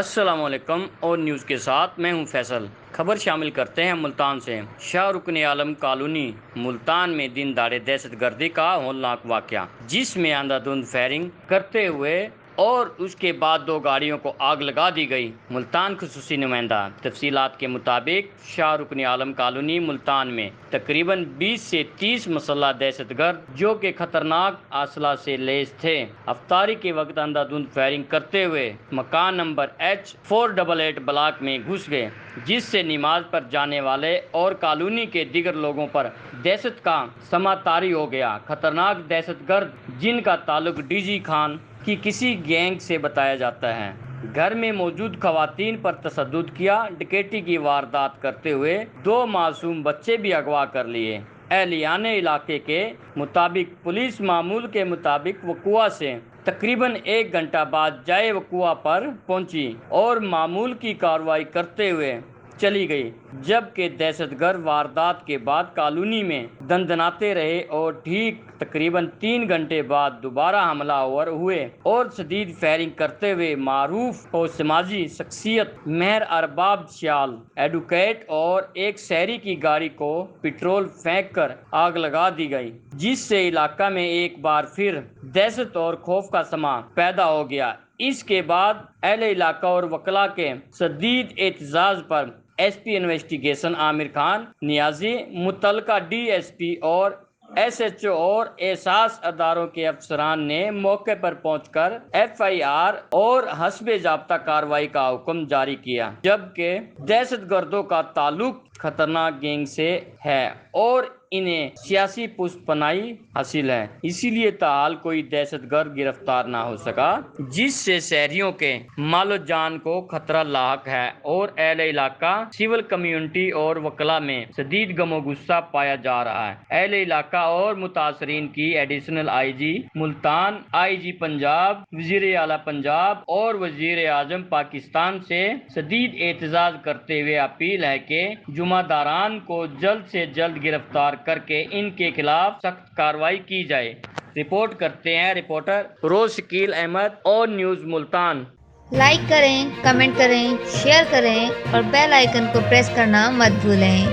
السلام علیکم اور نیوز کے ساتھ میں ہوں فیصل۔ خبر شامل کرتے ہیں ملتان سے۔ شاہ رکن عالم کالونی ملتان میں دن دہاڑے دہشت گردی کا ہولناک واقعہ، جس میں اندھا دھند فائرنگ کرتے ہوئے اور اس کے بعد 2 گاڑیوں کو آگ لگا دی گئی۔ ملتان خصوصی نمائندہ۔ تفصیلات کے مطابق شاہ رکن عالم کالونی ملتان میں تقریباً 20 سے 30 مسلح دہشت گرد جو کہ خطرناک اسلحہ سے لیس تھے، افطاری کے وقت اندھا دھند فائرنگ کرتے ہوئے مکان نمبر H488 بلاک میں گھس گئے، جس سے نماز پر جانے والے اور کالونی کے دیگر لوگوں پر دہشت کا سماں طاری ہو گیا۔ خطرناک دہشت گرد جن کا تعلق ڈی جی خان کی کسی گینگ سے بتایا جاتا ہے، گھر میں موجود خواتین پر تشدد کیا، ڈکیتی کی واردات کرتے ہوئے 2 معصوم بچے بھی اغوا کر لیے۔ اہلیان علاقے کے مطابق پولیس معمول کے مطابق وقوع سے تقریباً 1 گھنٹہ بعد جائے وقوع پر پہنچی اور معمول کی کارروائی کرتے ہوئے چلی گئی، جبکہ دہشت گرد واردات کے بعد کالونی میں دندناتے رہے اور ٹھیک تقریباً 3 گھنٹے بعد دوبارہ حملہ آور ہوئے اور شدید فائرنگ کرتے ہوئے معروف اور سماجی شخصیت مہر ارباب سیال ایڈوکیٹ اور ایک شہری کی گاڑی کو پیٹرول پھینک کر آگ لگا دی گئی، جس سے علاقہ میں ایک بار پھر دہشت اور خوف کا سماں پیدا ہو گیا۔ اس کے بعد اہل علاقہ اور وکلاء کے شدید احتجاج پر S P investigation Aamir Khan نیازی، متعلقہ ڈی ایس پی اور ایس ایچ او اور احساس اداروں کے افسران نے موقع پر پہنچ کر ایف آئی آر اور حسب ضابطہ کارروائی کا حکم جاری کیا، جبکہ دہشت گردوں کا تعلق خطرناک گینگ سے ہے اور انہیں سیاسی پشت پناہی حاصل ہے، اسی لیے تاحال کوئی دہشت گرد گرفتار نہ ہو سکا، جس سے شہریوں کے مال و جان کو خطرہ لاحق ہے اور اہل علاقہ، سول کمیونٹی اور وکلاء میں شدید غم و غصہ پایا جا رہا ہے۔ اہل علاقہ اور متاثرین کی ایڈیشنل آئی جی ملتان، آئی جی پنجاب، وزیر اعلیٰ پنجاب اور وزیر اعظم پاکستان سے شدید احتجاج کرتے ہوئے اپیل ہے کہ جمعہ داران کو جلد سے جلد گرفتار کر کے ان کے خلاف سخت کارروائی کی جائے۔ رپورٹ کرتے ہیں رپورٹر روز شکیل احمد اور نیوز ملتان۔ لائک کریں، کمنٹ کریں، شیئر کریں اور بیل آئیکن کو پریس کرنا مت بھولیں۔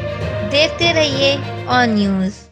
دیکھتے رہیے آن نیوز۔